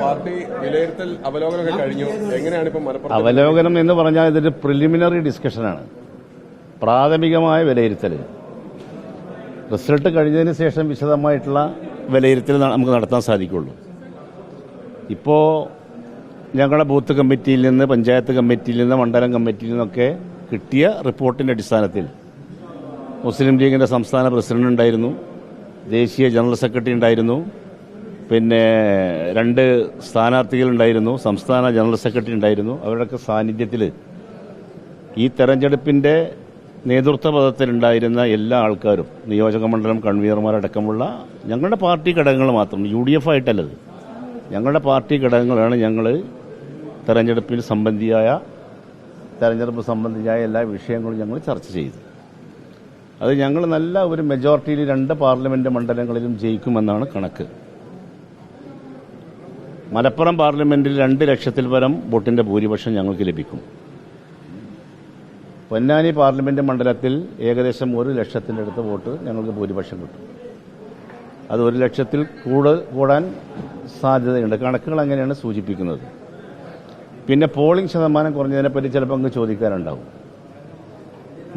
Party വിലയിരുത്തൽ അവലോകനമൊക്കെ കഴിഞ്ഞു. എങ്ങനെയാണ് ഇപ്പം മലപ്പുറം അവലോകനം എന്ന് പറഞ്ഞാൽ ഇതൊരു പ്രിലിമിനറി ഡിസ്കഷനാണ്, പ്രാഥമികമായ വിലയിരുത്തൽ. റിസൾട്ട് കഴിഞ്ഞതിന് ശേഷം വിശദമായിട്ടുള്ള വിലയിരുത്തൽ നമുക്ക് നടത്താൻ സാധിക്കുള്ളൂ. ഇപ്പോൾ ഞങ്ങളുടെ ബൂത്ത് കമ്മിറ്റിയിൽ നിന്ന്, പഞ്ചായത്ത് കമ്മിറ്റിയിൽ നിന്ന്, മണ്ഡലം കമ്മിറ്റിയിൽ നിന്നൊക്കെ കിട്ടിയ റിപ്പോർട്ടിൻ്റെ അടിസ്ഥാനത്തിൽ മുസ്ലിം ലീഗിൻ്റെ സംസ്ഥാന പ്രസിഡന്റ് ഉണ്ടായിരുന്നു, ദേശീയ ജനറൽ സെക്രട്ടറി ഉണ്ടായിരുന്നു, പിന്നെ 2 സ്ഥാനാർത്ഥികളുണ്ടായിരുന്നു, സംസ്ഥാന ജനറൽ സെക്രട്ടറി ഉണ്ടായിരുന്നു. അവരുടെയൊക്കെ സാന്നിധ്യത്തിൽ ഈ തെരഞ്ഞെടുപ്പിൻ്റെ നേതൃത്വ പദത്തിലുണ്ടായിരുന്ന എല്ലാ ആൾക്കാരും, നിയോജക മണ്ഡലം കൺവീനർമാരടക്കമുള്ള ഞങ്ങളുടെ പാർട്ടി ഘടകങ്ങൾ മാത്രം, UDF ആയിട്ടല്ലത്, ഞങ്ങളുടെ പാർട്ടി ഘടകങ്ങളാണ് ഞങ്ങൾ തെരഞ്ഞെടുപ്പ് സംബന്ധിയായ എല്ലാ വിഷയങ്ങളും ഞങ്ങൾ ചർച്ച ചെയ്തു. അത് ഞങ്ങൾ നല്ല ഒരു മെജോറിറ്റിയിൽ 2 പാർലമെന്റ് മണ്ഡലങ്ങളിലും ജയിക്കുമെന്നാണ് കണക്ക്. മലപ്പുറം പാർലമെന്റിൽ 2 ലക്ഷത്തിൽ പരം വോട്ടിന്റെ ഭൂരിപക്ഷം ഞങ്ങൾക്ക് ലഭിക്കും. പൊന്നാനി പാർലമെന്റ് മണ്ഡലത്തിൽ ഏകദേശം 1 ലക്ഷത്തിന്റെ അടുത്ത് വോട്ട് ഞങ്ങൾക്ക് ഭൂരിപക്ഷം കിട്ടും. അത് 1 ലക്ഷത്തിൽ കൂടാൻ സാധ്യതയുണ്ട്. കണക്കുകൾ അങ്ങനെയാണ് സൂചിപ്പിക്കുന്നത്. പിന്നെ പോളിംഗ് ശതമാനം കുറഞ്ഞതിനെപ്പറ്റി ചിലപ്പോൾ അങ്ങ് ചോദിക്കാനുണ്ടാവും.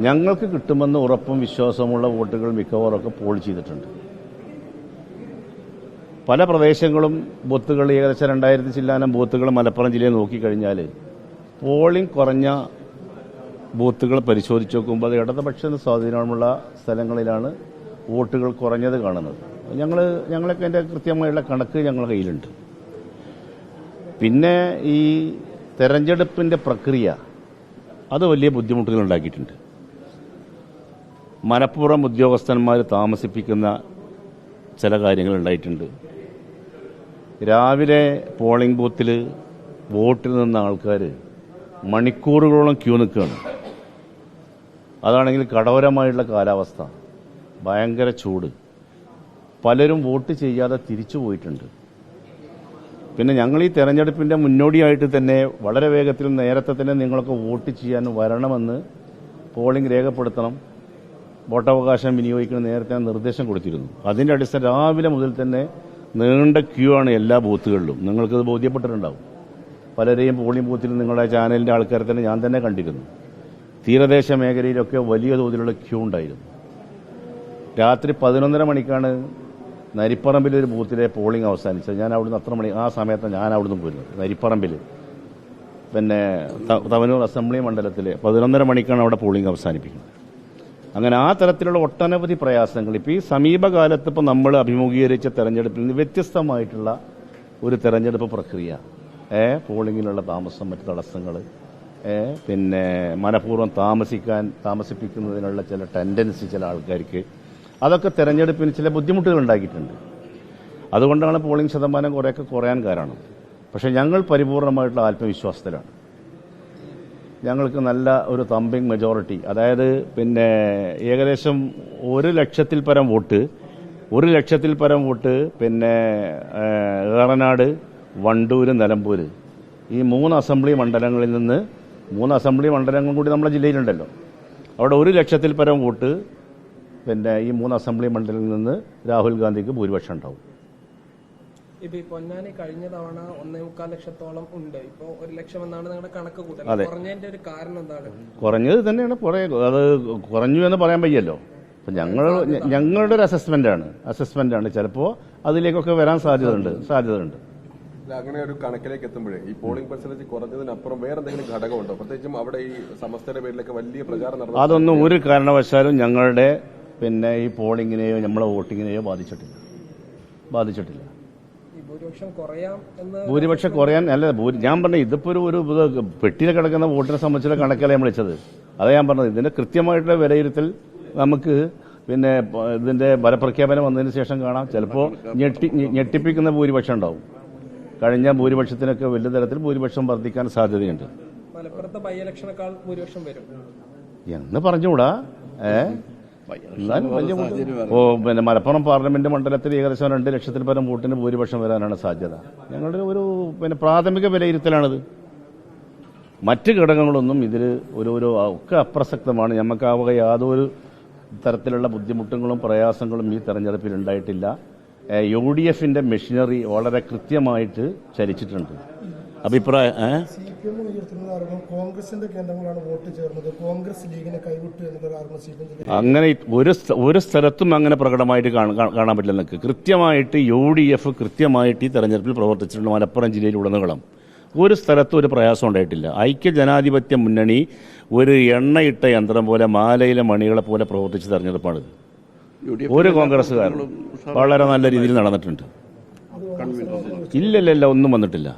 ഞങ്ങൾക്ക് കിട്ടുമെന്ന് ഉറപ്പും വിശ്വാസമുള്ള വോട്ടുകൾ മിക്കവാറൊക്കെ പോൾ ചെയ്തിട്ടുണ്ട്. പല പ്രദേശങ്ങളും ബൂത്തുകൾ ഏകദേശം 2000 ചില്ലാനം ബൂത്തുകൾ മലപ്പുറം ജില്ലയിൽ നോക്കിക്കഴിഞ്ഞാൽ പോളിംഗ് കുറഞ്ഞ ബൂത്തുകൾ പരിശോധിച്ച് നോക്കുമ്പോൾ അത് ഇടതുപക്ഷ സ്വാധീനമുള്ള സ്ഥലങ്ങളിലാണ് വോട്ടുകൾ കുറഞ്ഞത് കാണുന്നത്. ഞങ്ങളൊക്കെ അതിൻ്റെ കൃത്യമായുള്ള കണക്ക് ഞങ്ങളുടെ കയ്യിലുണ്ട്. പിന്നെ ഈ തെരഞ്ഞെടുപ്പിൻ്റെ പ്രക്രിയ അത് വലിയ ബുദ്ധിമുട്ടുകൾ ഉണ്ടാക്കിയിട്ടുണ്ട്. മനഃപൂർവ്വം ഉദ്യോഗസ്ഥന്മാർ താമസിപ്പിക്കുന്ന ചില കാര്യങ്ങൾ ഉണ്ടായിട്ടുണ്ട്. രാവിലെ പോളിംഗ് ബൂത്തിൽ വോട്ടിൽ നിന്ന ആൾക്കാർ മണിക്കൂറുകളോളം ക്യൂ നിൽക്കുകയാണ്. അതാണെങ്കിൽ കഠോരമായിട്ടുള്ള കാലാവസ്ഥ, ഭയങ്കര ചൂട്, പലരും വോട്ട് ചെയ്യാതെ തിരിച്ചു പോയിട്ടുണ്ട്. പിന്നെ ഞങ്ങൾ ഈ തെരഞ്ഞെടുപ്പിൻ്റെ മുന്നോടിയായിട്ട് തന്നെ വളരെ വേഗത്തിൽ നേരത്തെ തന്നെ നിങ്ങളൊക്കെ വോട്ട് ചെയ്യാൻ വരണമെന്ന്, പോളിംഗ് രേഖപ്പെടുത്തണം, വോട്ടവകാശം വിനിയോഗിക്കണം നേരത്തെ നിർദ്ദേശം കൊടുത്തിരുന്നു. അതിൻ്റെ അടിസ്ഥാനം രാവിലെ മുതൽ തന്നെ നീണ്ട ക്യൂ ആണ് എല്ലാ ബൂത്തുകളിലും. നിങ്ങൾക്കത് ബോധ്യപ്പെട്ടിട്ടുണ്ടാവും. പലരെയും പോളിംഗ് ബൂത്തിൽ നിങ്ങളുടെ ചാനലിൻ്റെ ആൾക്കാരെ തന്നെ ഞാൻ തന്നെ കണ്ടിരുന്നു. തീരദേശ മേഖലയിലൊക്കെ വലിയ തോതിലുള്ള ക്യൂ ഉണ്ടായിരുന്നു. രാത്രി 11:30 മണിക്കാണ് നരിപ്പറമ്പിലൊരു ബൂത്തിലെ പോളിംഗ് അവസാനിച്ചത്. ഞാൻ അവിടുന്ന് അത്ര മണി, ആ സമയത്ത് ഞാൻ അവിടുന്ന് പോരുന്നത് നരിപ്പറമ്പിൽ, പിന്നെ തവനൂർ അസംബ്ലി മണ്ഡലത്തിലെ 11:30 മണിക്കാണ് അവിടെ പോളിംഗ് അവസാനിപ്പിക്കുന്നത്. അങ്ങനെ ആ തരത്തിലുള്ള ഒട്ടനവധി പ്രയാസങ്ങൾ ഇപ്പോൾ ഈ സമീപകാലത്ത് ഇപ്പോൾ നമ്മൾ അഭിമുഖീകരിച്ച തെരഞ്ഞെടുപ്പിൽ നിന്ന് വ്യത്യസ്തമായിട്ടുള്ള ഒരു തെരഞ്ഞെടുപ്പ് പ്രക്രിയ, പോളിംഗിലുള്ള താമസം, മറ്റ് തടസ്സങ്ങൾ, പിന്നെ മനഃപൂർവ്വം താമസിപ്പിക്കുന്നതിനുള്ള ചില ടെൻഡൻസി ചില ആൾക്കാർക്ക്, അതൊക്കെ തെരഞ്ഞെടുപ്പിന് ചില ബുദ്ധിമുട്ടുകൾ ഉണ്ടാക്കിയിട്ടുണ്ട്. അതുകൊണ്ടാണ് പോളിംഗ് ശതമാനം കുറേയൊക്കെ കുറയാൻ കാരണം. പക്ഷേ ഞങ്ങൾ പരിപൂർണമായിട്ടുള്ള ആത്മവിശ്വാസത്തിലാണ്. ഞങ്ങൾക്ക് നല്ല ഒരു തമ്പിങ് മെജോറിറ്റി, അതായത് പിന്നെ ഏകദേശം 1 ലക്ഷത്തിൽ പരം വോട്ട് പിന്നെ ഏറനാട്, വണ്ടൂർ, നിലമ്പൂർ ഈ 3 അസംബ്ലി മണ്ഡലങ്ങളിൽ നിന്ന്, 3 അസംബ്ലി മണ്ഡലങ്ങൾ കൂടി നമ്മുടെ ജില്ലയിലുണ്ടല്ലോ, അവിടെ 1 ലക്ഷത്തിൽ പരം വോട്ട് പിന്നെ ഈ 3 അസംബ്ലി മണ്ഡലങ്ങളിൽ നിന്ന് രാഹുൽ ഗാന്ധിക്ക് ഭൂരിപക്ഷം ഉണ്ടാവും. ഇപ്പൊ പൊന്നാനി കഴിഞ്ഞ തവണ 1.25 ലക്ഷത്തോളം ഉണ്ട്. ഇപ്പൊ 1 ലക്ഷം എന്നാണ് നിങ്ങളുടെ കണക്ക് കൂട്ടൽ. കുറഞ്ഞതിന്റെ ഒരു കാരണം എന്താണ്? കുറഞ്ഞത് തന്നെയാണ്. അത് കുറഞ്ഞു എന്ന് പറയാൻ വയ്യല്ലോ. അപ്പൊ ഞങ്ങളുടെ ഒരു അസസ്മെന്റ് ആണ്. ചിലപ്പോ അതിലേക്കൊക്കെ വരാൻ സാധ്യതയുണ്ട്. അങ്ങനെ ഒരു കണക്കിലേക്ക് എത്തുമ്പോഴേ ഈ പോളിംഗ് പെർസെന്റേജ് കുറഞ്ഞതിനപ്പുറം വേറെ എന്തെങ്കിലും ഘടകമുണ്ടോ? പ്രത്യേകിച്ചും അവിടെ ഈ സമസ്തയുടെ പേരിലൊക്കെ വലിയ പ്രചാരം നടന്നു. അതൊന്നും ഒരു കാരണവശാലും ഞങ്ങളുടെ പിന്നെ ഈ പോളിംഗിനെയോ നമ്മളെ വോട്ടിങ്ങിനെയോ ബാധിച്ചിട്ടില്ല. ഭൂരിപക്ഷം കുറയാൻ അല്ല, ഞാൻ പറഞ്ഞത് ഇതിപ്പോ ഒരു പെട്ടിയിൽ കിടക്കുന്ന വോട്ടിനെ സംബന്ധിച്ചുള്ള കണക്കല്ല നമ്മൾ വെച്ചത്. അതാ ഞാൻ പറഞ്ഞത്. ഇതിന്റെ കൃത്യമായിട്ടുള്ള വിലയിരുത്തൽ നമുക്ക് പിന്നെ ഇതിന്റെ ഫലപ്രഖ്യാപനം വന്നതിന് ശേഷം കാണാം. ചിലപ്പോൾ ഞെട്ടിപ്പിക്കുന്ന ഭൂരിപക്ഷം ഉണ്ടാവും. കഴിഞ്ഞ ഭൂരിപക്ഷത്തിനൊക്കെ വലിയ തരത്തിൽ ഭൂരിപക്ഷം വർദ്ധിക്കാൻ സാധ്യതയുണ്ട്. മലപ്പുറത്തെ ബൈ ഇലക്ഷനേക്കാൾ ഭൂരിപക്ഷം വരും എന്ന് പറഞ്ഞുകൂടാ. പിന്നെ മലപ്പുറം പാർലമെന്റ് മണ്ഡലത്തിൽ ഏകദേശം 2 ലക്ഷത്തിൽ പരം വോട്ടിന് ഭൂരിപക്ഷം വരാനാണ് സാധ്യത. ഞങ്ങളുടെ ഒരു പിന്നെ പ്രാഥമിക വിലയിരുത്തലാണിത്. മറ്റ് ഘടകങ്ങളൊന്നും ഇതിൽ ഒക്കെ അപ്രസക്തമാണ്. ഞമ്മക്കാവുക യാതൊരു തരത്തിലുള്ള ബുദ്ധിമുട്ടുകളും പ്രയാസങ്ങളും ഈ തെരഞ്ഞെടുപ്പിൽ ഉണ്ടായിട്ടില്ല. UDFന്റെ മെഷീനറി വളരെ കൃത്യമായിട്ട് ചലിച്ചിട്ടുണ്ട്. അഭിപ്രായം CPM ഉയർത്തുന്ന ആരോപണം കോൺഗ്രസിന്റെ കേന്ദ്രങ്ങളാണ് വോട്ട് ചേർന്നത്, കോൺഗ്രസ് ലീഗിനെ കൈവിട്ടു എന്നുള്ള ആരോപണം CPM. അങ്ങനെ ഒരു സ്ഥലത്തും അങ്ങനെ പ്രകടമായിട്ട് കാണാൻ പറ്റില്ല. നിങ്ങൾക്ക് കൃത്യമായിട്ട് UDF കൃത്യമായിട്ട് ഈ തെരഞ്ഞെടുപ്പിൽ പ്രവർത്തിച്ചിട്ടുണ്ട്. മലപ്പുറം ജില്ലയിലുടനീളം ഒരു സ്ഥലത്തും ഒരു പ്രയാസം ഉണ്ടായിട്ടില്ല. ഐക്യ ജനാധിപത്യ മുന്നണി ഒരു എണ്ണയിട്ട യന്ത്രം പോലെ മാലയിലെ മണികളെ പോലെ പ്രവർത്തിച്ച തെരഞ്ഞെടുപ്പാണിത്. ഒരു കോൺഗ്രസ്സുകാരും വളരെ നല്ല രീതിയിൽ നടന്നിട്ടുണ്ട്. ഇല്ലല്ല ഒന്നും വന്നിട്ടില്ല.